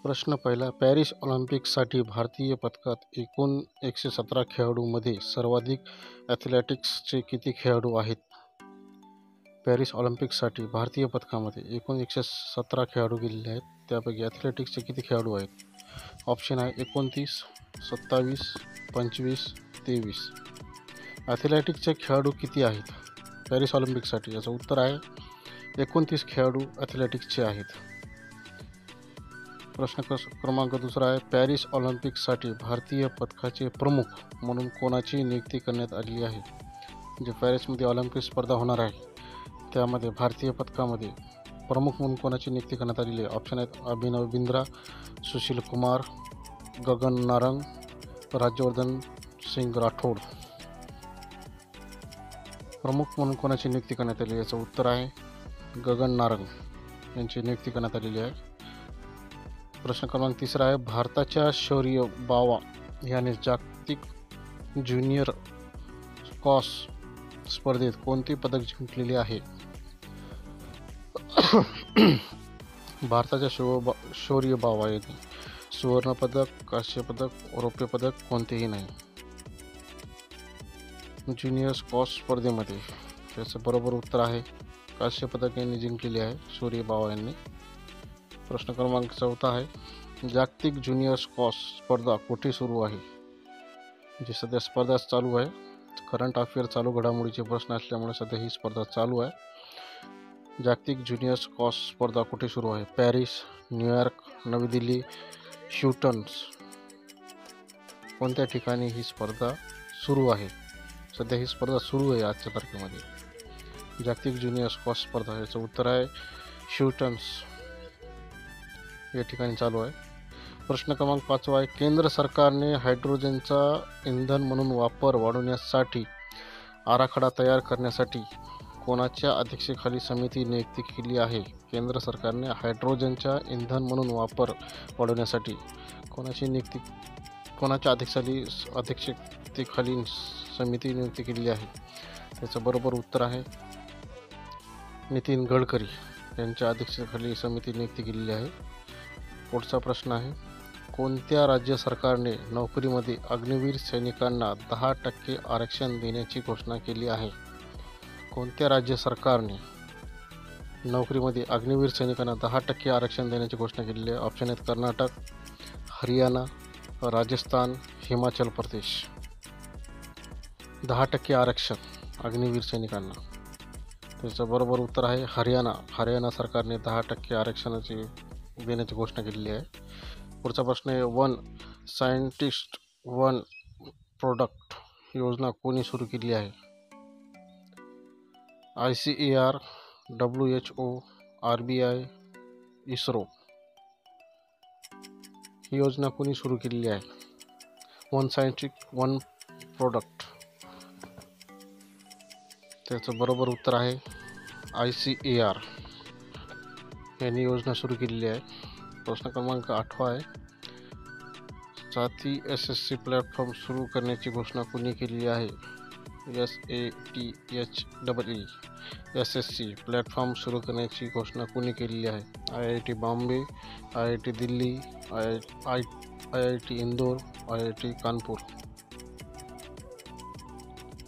प्रश्न पहिला. पॅरिस ऑलिम्पिकसाठी भारतीय पथकात एकूण 117 खेळाडूंमध्ये सर्वाधिक ॲथलेटिक्सचे किती खेळाडू आहेत? पॅरिस ऑलिम्पिकसाठी भारतीय पथकामध्ये एकूण 117 खेळाडू गेलेले आहेत. त्यापैकी ॲथलेटिक्सचे किती खेळाडू आहेत? ऑप्शन आहे 29, 27, 25, 23. ॲथलेटिक्सचे खेळाडू किती आहेत पॅरिस ऑलिम्पिकसाठी? याचं उत्तर आहे 29 खेळाडू ॲथलेटिक्सचे आहेत. प्रश्न क्रमांक दुसरा आहे. पॅरिस ऑलिम्पिकसाठी भारतीय पथकाचे प्रमुख म्हणून कोणाची नियुक्ती करण्यात आली आहे? जे पॅरिसमध्ये ऑलिम्पिक स्पर्धा होणार आहे त्यामध्ये भारतीय पथकामध्ये प्रमुख म्हणून कोणाची नियुक्ती करण्यात आलेली आहे? ऑप्शन आहेत अभिनव बिंद्रा, सुशील कुमार, गगन नारंग, राज्यवर्धन सिंग राठोड. प्रमुख म्हणून कोणाची नियुक्ती करण्यात आली? याचं उत्तर आहे गगन नारंग यांची नियुक्ती करण्यात आलेली आहे. प्रश्न क्रमांक तिसरा आहे. भारताच्या शौर्य बावा याने जागतिक ज्युनियर स्क्वॉश स्पर्धेत कोणते पदक जिंकलेले आहे? भारताच्या शौर्य बावा याने सुवर्णपदक, कांस्यपदक, रौप्य पदक कोणतेही नाही ज्युनियर स्क्वॉश स्पर्धेमध्ये. त्याचं बरोबर उत्तर आहे कांस्यपदक यांनी जिंकलेले आहे शौर्य बावा यांनी. प्रश्न क्रमांक चौथा आहे. जागतिक ज्युनियर स्क्वॉश स्पर्धा कुठे सुरू आहे? जी सध्या स्पर्धा चालू आहे. करंट अफेअर चालू घडामोडीचे प्रश्न असल्यामुळे सध्या ही स्पर्धा चालू आहे. जागतिक ज्युनियर स्क्वॉश स्पर्धा कुठे सुरू आहे? पॅरिस, न्यूयॉर्क, नवी दिल्ली, ह्युस्टन कोणत्या ठिकाणी ही स्पर्धा सुरू आहे? सध्या ही स्पर्धा सुरू आहे आजच्या तारखेमध्ये जागतिक ज्युनियर स्क्वॉश स्पर्धा. याचं उत्तर आहे ह्युस्टन या ठिकाणी चालू आहे. प्रश्न क्रमांक 5 आहे. केंद्र सरकारने हायड्रोजनचा इंधन म्हणून वापर वाढवण्यासाठी आराखडा तयार करण्यासाठी कोणाच्या अध्यक्षतेखाली समिती नियुक्त केली आहे? केंद्र सरकारने हायड्रोजनच्या इंधन म्हणून वापर वाढवण्यासाठी कोणाच्या अध्यक्षतेखाली समिती नियुक्त केलेली आहे? त्याचं बरोबर उत्तर आहे नितीन गडकरी यांच्या अध्यक्षतेखाली समिती नियुक्त केलेली आहे. पुढचा प्रश्न आहे. कोणत्या राज्य सरकारने नोकरीमध्ये अग्निवीर सैनिकांना 10% आरक्षण देण्याची घोषणा केली आहे? कोणत्या राज्य सरकारने नोकरीमध्ये अग्निवीर सैनिकांना 10% आरक्षण देण्याची घोषणा केलेली आहे? ऑप्शन आहेत कर्नाटक, हरियाणा, राजस्थान, हिमाचल प्रदेश. 10% आरक्षण अग्निवीर सैनिकांना. त्याचं बरोबर उत्तर आहे हरियाणा सरकारने 10% आरक्षणाची देण्याची घोषणा केलेली आहे. पुढचा प्रश्न आहे. वन सायंटिस्ट वन प्रोडक्ट योजना कोणी सुरू केली आहे? ICAR, WHO, RBI, ISRO. ही योजना कोणी सुरू केलेली आहे? One scientist one product. त्याचं बरोबर उत्तर आहे ICAR यांनी योजना सुरू केलेली आहे. प्रश्न क्रमांक 8 आहे. साथी SSC प्लॅटफॉर्म सुरू करण्याची घोषणा कोणी केली आहे? SATHEE SSC प्लॅटफॉर्म सुरू करण्याची घोषणा कोणी केलेली आहे? IIT Bombay, IIT Delhi, IIT Indore, IIT Kanpur.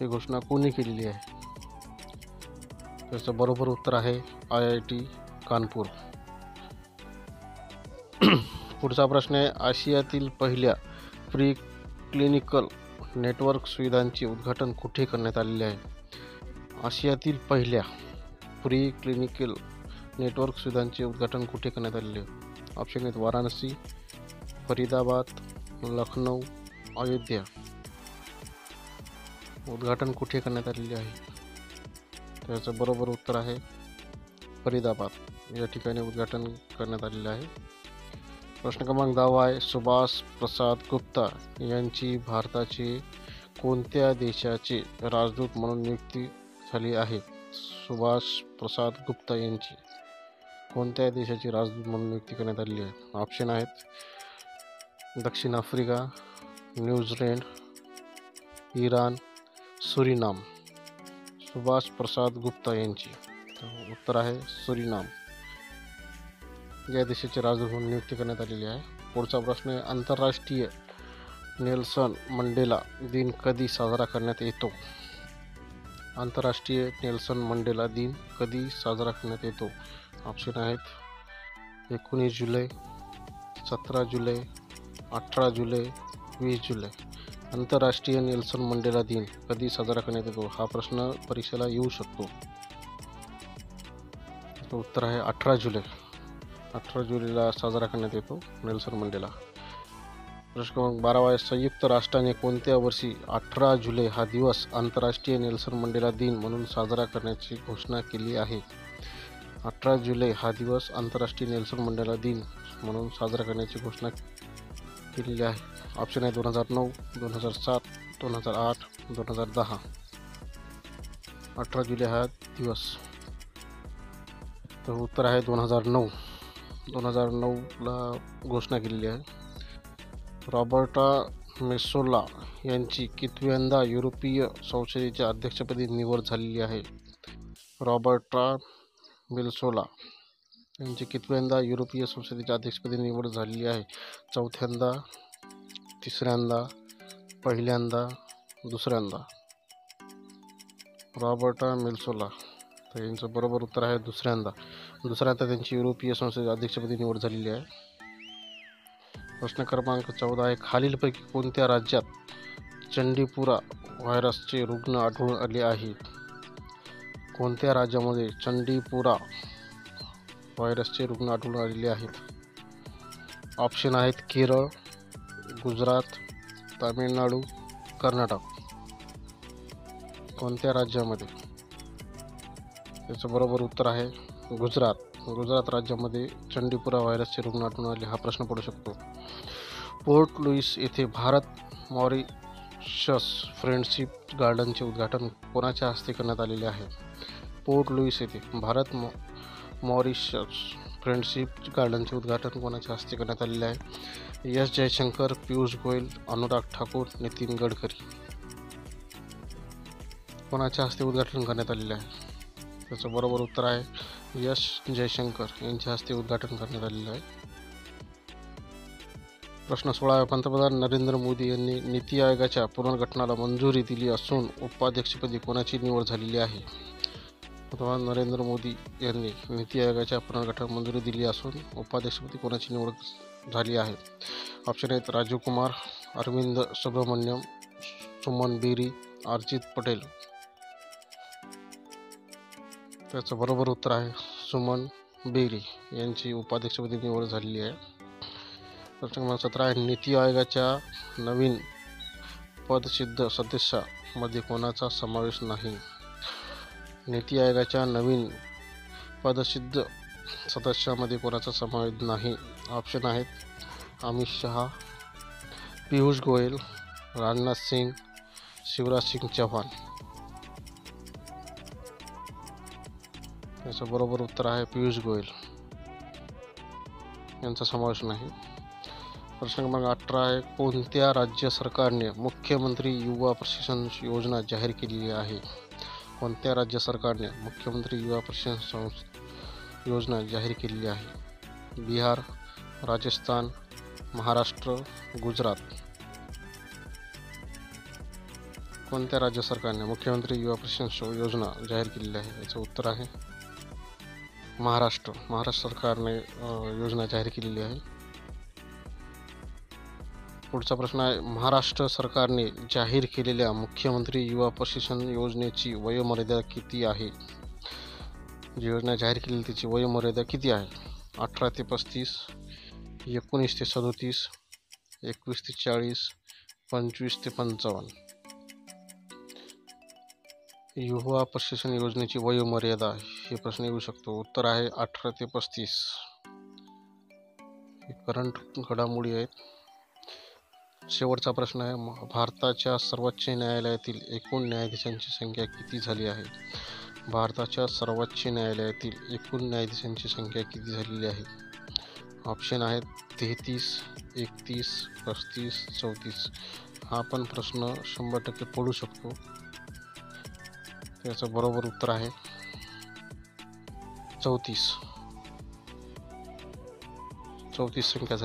ही घोषणा कोणी केलेली आहे? त्याचं बरोबर उत्तर आहे IIT कानपूर. पुढचा प्रश्न आहे. आशियातील पहिल्या प्री क्लिनिकल नेटवर्क सुविधांचे उद्घाटन कुठे करण्यात आलेले आहे? आशियातील पहिल्या प्री क्लिनिकल नेटवर्क सुविधांचे उद्घाटन कुठे करण्यात आलेले आहे? ऑप्शन आहेत वाराणसी, फरीदाबाद, लखनौ, अयोध्या. उद्घाटन कुठे करण्यात आलेले आहे? त्याचं बरोबर उत्तर आहे फरीदाबाद या ठिकाणी उद्घाटन करण्यात आलेले आहे. प्रश्न क्रमांक 10 आहे. सुभाष प्रसाद गुप्ता यांची भारताचे कोणत्या देशाचे राजदूत म्हणून नियुक्ती झाली आहे? सुभाष प्रसाद गुप्ता यांची कोणत्या देशाची राजदूत म्हणून नियुक्ती करण्यात आलेली आहे? ऑप्शन आहेत दक्षिण Africa, New Zealand, Iran, Suriname. Subhash Prasad Gupta यांची उत्तर आहे सुरिनाम. या देशाचे राजदूत म्हणून नियुक्ती करण्यात आलेली आहे. पुढचा प्रश्न आहे, आंतरराष्ट्रीय नेल्सन मंडेला दिन कधी साजरा करण्यात येतो? आंतरराष्ट्रीय नेल्सन मंडेला दिन कधी साजरा करण्यात येतो? ऑप्शन आहेत 19 जुलै, 17 जुलै, 18 जुलै, 20 जुलै. आंतरराष्ट्रीय नेल्सन मंडेला दिन कधी साजरा करण्यात येतो? हा प्रश्न परीक्षेला येऊ शकतो. उत्तर आहे 18 जुलै. 18 जुलैला साजरा करण्यात येतो नेल्सन मंडेला. प्रश्न क्रमांक 12 आहे, संयुक्त राष्ट्राने कोणत्या वर्षी 18 जुलै हा दिवस आंतरराष्ट्रीय नेल्सन मंडेला दिन म्हणून साजरा करण्याची घोषणा केली आहे? 18 जुलै हा दिवस आंतरराष्ट्रीय नेल्सन मंडेला दिन म्हणून साजरा करण्याची घोषणा केलेली आहे. ऑप्शन आहे 2009, 2007, 2008, 2010. 18 जुलै हा दिवस. तर उत्तर आहे 2009. 2009ला घोषणा केलेली आहे. रॉबर्टा मेसोला यांची कितव्यांदा युरोपीय संसदेच्या अध्यक्षपदी निवड झालेली आहे? रॉबर्टा मेसोला यांची कितव्यांदा युरोपीय संसदेच्या अध्यक्षपदी निवड झालेली आहे? चौथ्यांदा, तिसऱ्यांदा, पहिल्यांदा, दुसऱ्यांदा. रॉबर्टा मेसोला, तर यांचं बरोबर उत्तर आहे दुसऱ्यांदा. दुसऱ्यांदा त्यांची युरोपीय संसदेच्या अध्यक्षपदी निवड झालेली आहे. प्रश्न क्रमांक 14 आहे, खालीलपैकी कोणत्या राज्यात चंडीपुरा व्हायरसचे रुग्ण आढळून आले आहेत? कोणत्या राज्यामध्ये चंडीपुरा व्हायरसचे रुग्ण आढळून आलेले आहेत? ऑप्शन आहेत केरळ, गुजरात, तामिळनाडू, कर्नाटक. कोणत्या राज्यामध्ये? याचं बरोबर उत्तर आहे गुजरात. गुजरात राज्यामध्ये चंडीपुरा व्हायरसचे रुग्ण आढळून आले. हा प्रश्न पडू शकतो. पोर्ट लुईस येथे भारत मॉरिशस फ्रेंडशिप गार्डनचे उद्घाटन कोणाच्या हस्ते करण्यात आलेले आहे? पोर्ट लुईस येथे भारत मॉरिशस फ्रेंडशिप गार्डनचे उद्घाटन कोणाच्या हस्ते करण्यात आलेले आहे? एस जयशंकर, पियुष गोयल, अनुराग ठाकूर, नितीन गडकरी. कोणाच्या हस्ते उद्घाटन करण्यात आलेले आहे? त्याचं बरोबर उत्तर आहे एस जयशंकर यांच्या हस्ते उद्घाटन करण्यात आलेलं आहे. प्रश्न 16, पंतप्रधान नरेंद्र मोदी यांनी नीती आयोगाच्या पुनर्गठनाला मंजुरी दिली असून उपाध्यक्षपदी कोणाची निवड झालेली आहे? पंतप्रधान नरेंद्र मोदी यांनी नीती आयोगाच्या पुनर्गठनाला मंजुरी दिली असून उपाध्यक्षपदी कोणाची निवड झाली आहे? ऑप्शन आहेत राजीव कुमार, अरविंद सुब्रमण्यम, सुमन बेरी, अर्जित पटेल. त्याचं बरोबर उत्तर आहे सुमन बेरी यांची उपाध्यक्षपदी निवड झालेली आहे. प्रश्न क्रमांक 17 आहे, नीती आयोगाच्या नवीन पदसिद्ध सदस्यामध्ये कोणाचा समावेश नाही? नीती आयोगाच्या नवीन पदसिद्ध सदस्यामध्ये कोणाचा समावेश नाही? ऑप्शन आहेत अमित शहा, पियुष गोयल, राजनाथ सिंग, शिवराज सिंग चौहान. याचं बरोबर उत्तर आहे पियुष गोयल यांचा समावेश नाही. प्रश्न क्रमांक 18 आहे, कोणत्या राज्य सरकारने मुख्यमंत्री युवा प्रशिक्षण योजना जाहीर केलेली आहे? कोणत्या राज्य सरकारने मुख्यमंत्री युवा प्रशिक्षण योजना जाहीर केलेली आहे? बिहार, राजस्थान, महाराष्ट्र, गुजरात. कोणत्या राज्य सरकारने मुख्यमंत्री युवा प्रशिक्षण योजना जाहीर केलेली आहे? याचं उत्तर आहे महाराष्ट्र. महाराष्ट्र सरकारने योजना जाहीर केलेली आहे. पुढचा प्रश्न आहे, महाराष्ट्र सरकारने जाहीर केलेल्या मुख्यमंत्री युवा प्रशिक्षण योजनेची वयोमर्यादा किती आहे? जी योजना जाहीर केलेली त्याची वयोमर्यादा किती आहे? 18 ते 35, 19 ते 37, 21 ते 40, 25 ते 55. युवा प्रशिक्षण योजनेची वयोमर्यादा हे प्रश्न येऊ शकतो. उत्तर आहे 18 ते 35. हे करंट घडामोडी आहेत. शेवटचा प्रश्न आहे, भारताच्या सर्वोच्च न्यायालयातील एकूण न्यायाधीशांची संख्या किती झाली आहे? भारताच्या सर्वोच्च न्यायालयातील एकूण न्यायाधीशांची संख्या किती झालेली आहे? ऑप्शन आहेत 33, 31, 35, 34. हा पण प्रश्न 100% पडू शकतो. त्याचं बरोबर उत्तर आहे 34. 34 संख्या झाली.